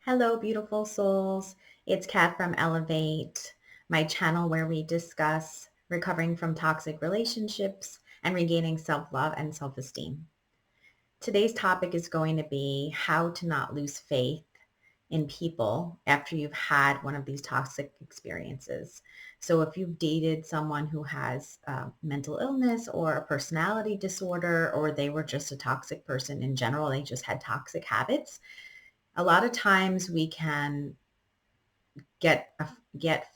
Hello, beautiful souls. It's Kat from Elevate, my channel where we discuss recovering from toxic relationships and regaining self-love and self-esteem. Today's topic is going to be how to not lose faith in people after you've had one of these toxic experiences. So if you've dated someone who has mental illness or a personality disorder, or they were just a toxic person in general, they just had toxic habits, a lot of times we can get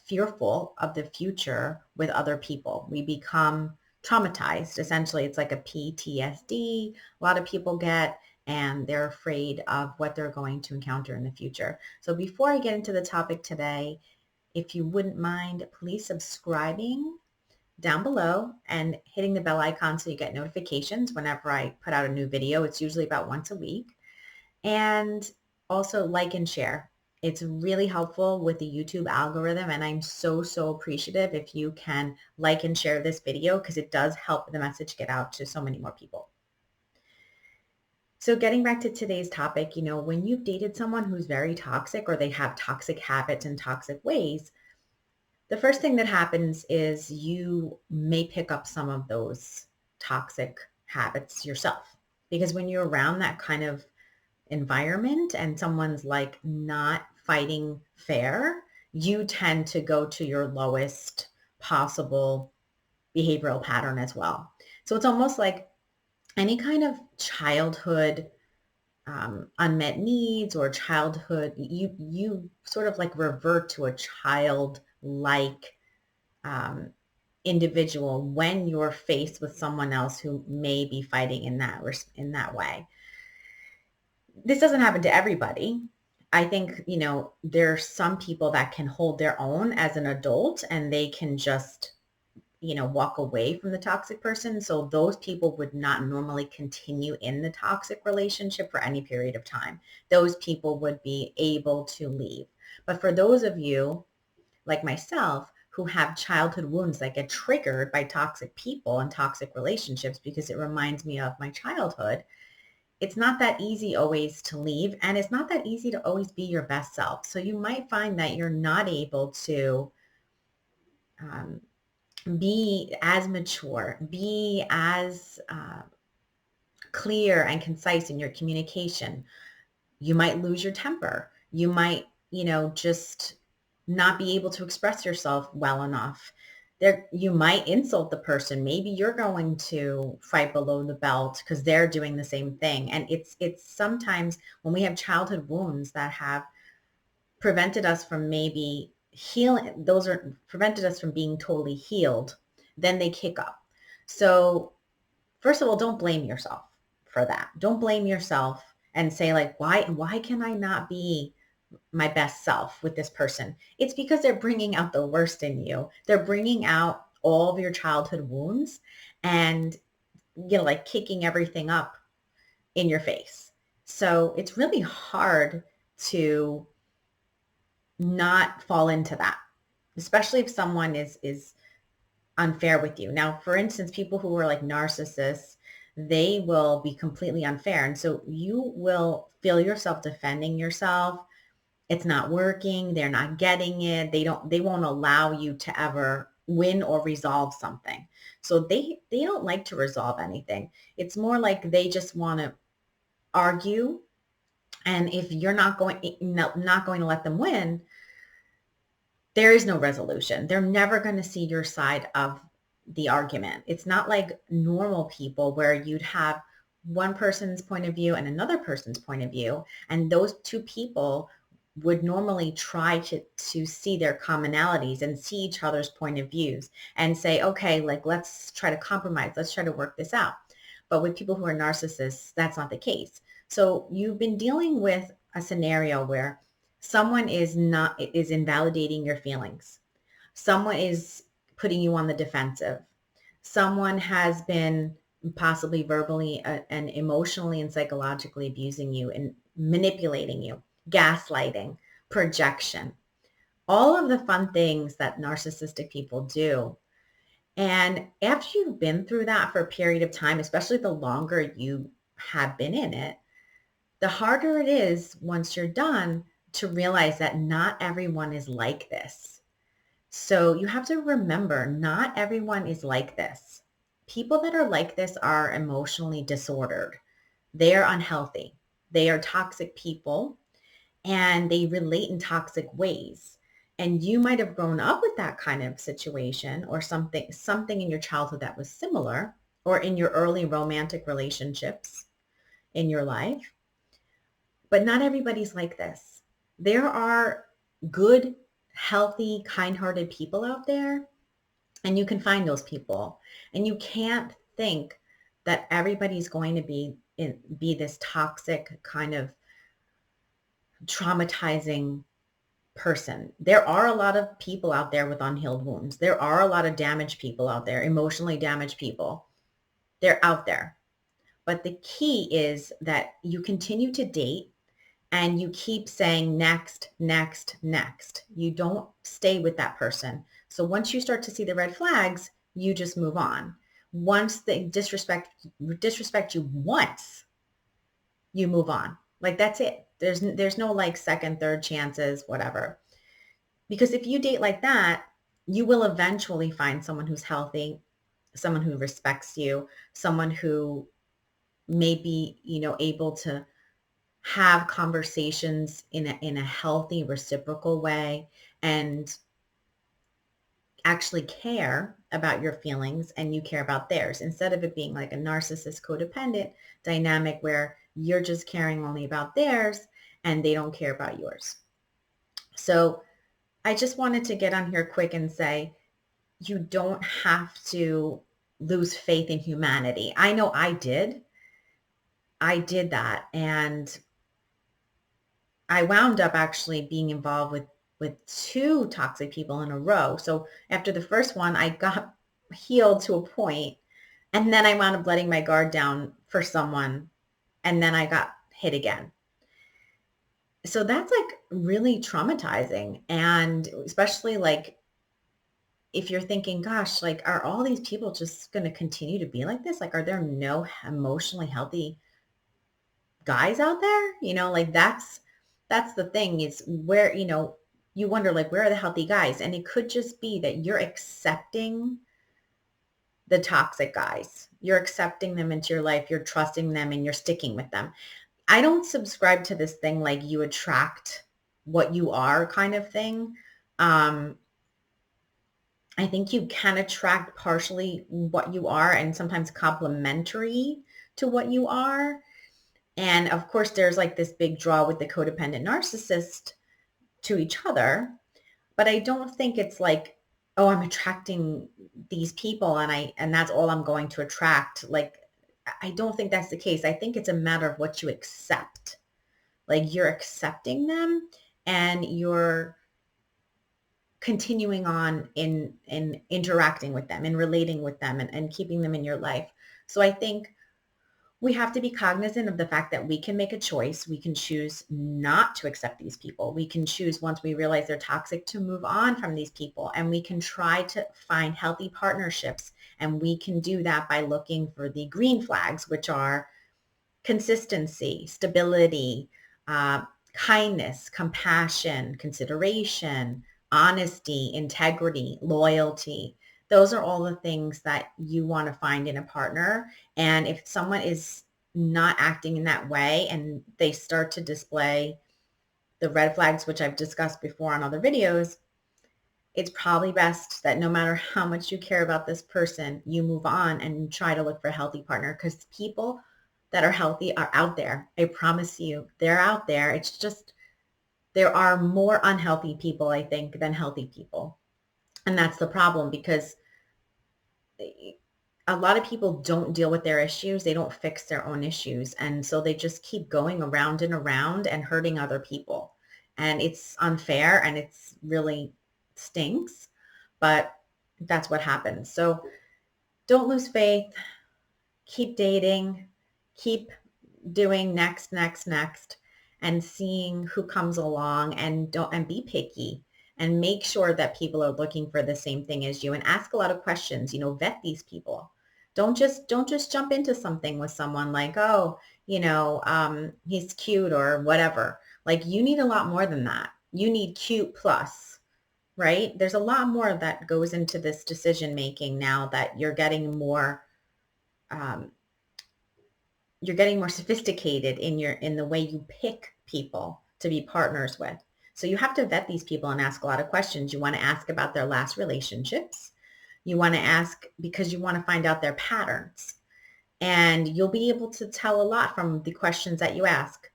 fearful of the future with other people. We become traumatized. Essentially, it's like a PTSD a lot of people get, and they're afraid of what they're going to encounter in the future. So before I get into the topic today, if you wouldn't mind, please subscribing down below and hitting the bell icon so you get notifications whenever I put out a new video. It's usually about once a week. And also like and share. It's really helpful with the YouTube algorithm, and I'm so appreciative if you can like and share this video because it does help the message get out to so many more people. So getting back to today's topic, when you've dated someone who's very toxic or they have toxic habits and toxic ways, the first thing that happens is you may pick up some of those toxic habits yourself. Because when you're around that kind of environment and someone's like not fighting fair, you tend to go to your lowest possible behavioral pattern as well. So it's almost like any kind of childhood unmet needs or childhood, you sort of like revert to a childlike um, individual when you're faced with someone else who may be fighting in that way. This doesn't happen to everybody. I think, there's some people that can hold their own as an adult and they can just, walk away from the toxic person. So those people would not normally continue in the toxic relationship for any period of time. Those people would be able to leave. But for those of you like myself who have childhood wounds that get triggered by toxic people and toxic relationships because it reminds me of my childhood, it's not that easy always to leave, and it's not that easy to always be your best self. So you might find that you're not able to um, be as mature, be as clear and concise in your communication. You might lose your temper. You might, just not be able to express yourself well enough. You might insult the person. Maybe you're going to fight below the belt because they're doing the same thing. And it's sometimes when we have childhood wounds that have prevented us from maybe healing, those are prevented us from being totally healed, then they kick up. So first of all, don't blame yourself for that. Don't blame yourself and say like, why can I not be my best self with this person? It's because they're bringing out the worst in you. They're bringing out all of your childhood wounds and, like kicking everything up in your face. So it's really hard to not fall into that, especially if someone is unfair with you. Now, for instance, people who are like narcissists, they will be completely unfair. And so you will feel yourself defending yourself. It's not working. They're not getting it. They won't allow you to ever win or resolve something. So they don't like to resolve anything. It's more like they just want to argue. And if you're not going to let them win, there is no resolution. They're never going to see your side of the argument. It's not like normal people where you'd have one person's point of view and another person's point of view. And those two people would normally try to see their commonalities and see each other's point of views and say, okay, like, let's try to compromise. Let's try to work this out. But with people who are narcissists, that's not the case. So you've been dealing with a scenario where someone is invalidating your feelings. Someone is putting you on the defensive. Someone has been possibly verbally and emotionally and psychologically abusing you and manipulating you, gaslighting, projection, all of the fun things that narcissistic people do. And after you've been through that for a period of time, especially the longer you have been in it, the harder it is once you're done to realize that not everyone is like this. So you have to remember, not everyone is like this. People that are like this are emotionally disordered. They are unhealthy. They are toxic people and they relate in toxic ways. And you might have grown up with that kind of situation or something in your childhood that was similar, or in your early romantic relationships in your life. But not everybody's like this. There are good, healthy, kind-hearted people out there, and you can find those people. And you can't think that everybody's going to be this toxic kind of traumatizing person. There are a lot of people out there with unhealed wounds. There are a lot of damaged people out there, emotionally damaged people. They're out there. But the key is that you continue to date and you keep saying next, next, next. You don't stay with that person. So once you start to see the red flags, you just move on. Once they disrespect you once, you move on. Like that's it. There's no like second, third chances, whatever. Because if you date like that, you will eventually find someone who's healthy, someone who respects you, someone who may be, able to have conversations in a healthy, reciprocal way and actually care about your feelings and you care about theirs, instead of it being like a narcissist codependent dynamic where you're just caring only about theirs and they don't care about yours. So I just wanted to get on here quick and say, you don't have to lose faith in humanity. I know I did. I did that. And I wound up actually being involved with two toxic people in a row. So after the first one, I got healed to a point, and then I wound up letting my guard down for someone, and then I got hit again. So that's like really traumatizing. And especially like if you're thinking, gosh, like, are all these people just going to continue to be like this? Like, are there no emotionally healthy guys out there? Like that's the thing, is where, you wonder like, where are the healthy guys? And it could just be that you're accepting the toxic guys. You're accepting them into your life. You're trusting them and you're sticking with them. I don't subscribe to this thing like you attract what you are kind of thing. I think you can attract partially what you are and sometimes complementary to what you are. And of course, there's like this big draw with the codependent narcissist to each other. But I don't think it's like, oh, I'm attracting these people and that's all I'm going to attract. Like, I don't think that's the case. I think it's a matter of what you accept. Like you're accepting them and you're continuing on in interacting with them and relating with them and keeping them in your life. So I think we have to be cognizant of the fact that we can make a choice. We can choose not to accept these people. We can choose, once we realize they're toxic, to move on from these people. And we can try to find healthy partnerships. And we can do that by looking for the green flags, which are consistency, stability, kindness, compassion, consideration, honesty, integrity, loyalty. Those are all the things that you want to find in a partner. And if someone is not acting in that way and they start to display the red flags, which I've discussed before on other videos, it's probably best that no matter how much you care about this person, you move on and try to look for a healthy partner, because people that are healthy are out there. I promise you, they're out there. It's just, there are more unhealthy people, I think, than healthy people. And that's the problem, because a lot of people don't deal with their issues. They don't fix their own issues. And so they just keep going around and around and hurting other people. And it's unfair and it's really stinks, but that's what happens. So don't lose faith. Keep dating. Keep doing next, next, next, and seeing who comes along, and be picky and make sure that people are looking for the same thing as you, and ask a lot of questions. Vet these people. Don't just jump into something with someone like, oh, he's cute or whatever, Like you need a lot more than that. You need cute plus, right? There's a lot more that goes into this decision making now that um, you're getting more sophisticated in the way you pick people to be partners with. So you have to vet these people and ask a lot of questions. You want to ask about their last relationships. You want to ask because you want to find out their patterns. And you'll be able to tell a lot from the questions that you ask.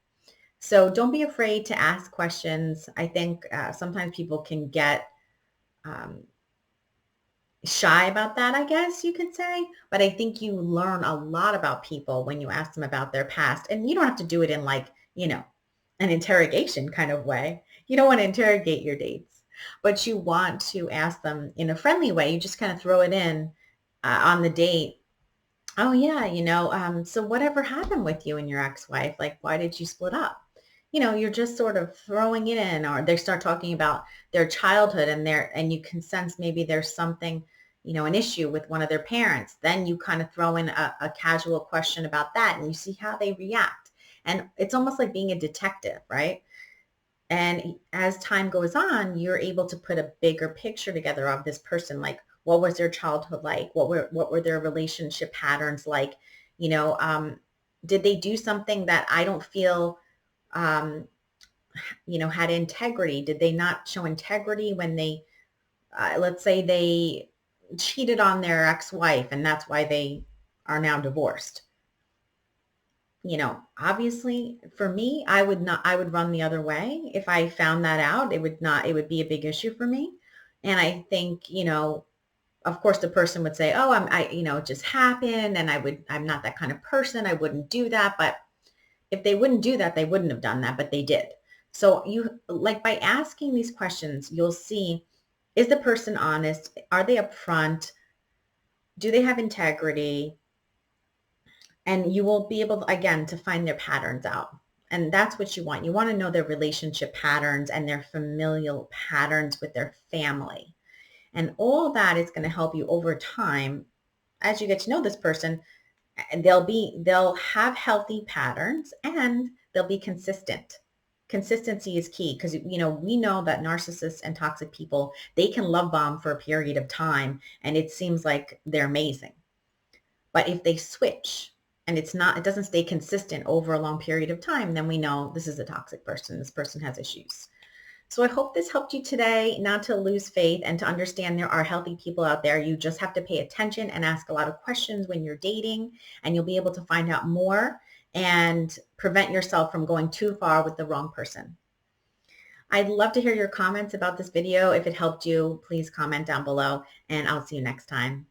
So don't be afraid to ask questions. I think sometimes people can get um, shy about that, I guess you could say. But I think you learn a lot about people when you ask them about their past. And you don't have to do it in like, an interrogation kind of way. You don't want to interrogate your dates, but you want to ask them in a friendly way. You just kind of throw it in on the date. Oh yeah, so whatever happened with you and your ex-wife? Like, why did you split up? You're just sort of throwing it in, or they start talking about their childhood and you can sense maybe there's something, an issue with one of their parents. Then you kind of throw in a casual question about that and you see how they react. And it's almost like being a detective, right? And as time goes on, you're able to put a bigger picture together of this person. Like, what was their childhood like? What were their relationship patterns like? You know, um, did they do something that I don't feel, um, had integrity? Did they not show integrity when let's say they cheated on their ex-wife and that's why they are now divorced? Obviously for me, I would run the other way. If I found that out, it would be a big issue for me. And I think, of course the person would say, oh, it just happened. And I'm not that kind of person. I wouldn't do that. But if they wouldn't do that, they wouldn't have done that, but they did. So by asking these questions, you'll see, is the person honest? Are they upfront? Do they have integrity? And you will be able, again, to find their patterns out. And that's what you want. You want to know their relationship patterns and their familial patterns with their family. And all that is going to help you over time as you get to know this person. They'll have healthy patterns and they'll be consistent. Consistency is key because, we know that narcissists and toxic people, they can love bomb for a period of time and it seems like they're amazing. But if they switch and it doesn't stay consistent over a long period of time, then we know this is a toxic person. This person has issues. So I hope this helped you today not to lose faith and to understand there are healthy people out there. You just have to pay attention and ask a lot of questions when you're dating, and you'll be able to find out more and prevent yourself from going too far with the wrong person. I'd love to hear your comments about this video. If it helped you, please comment down below, and I'll see you next time.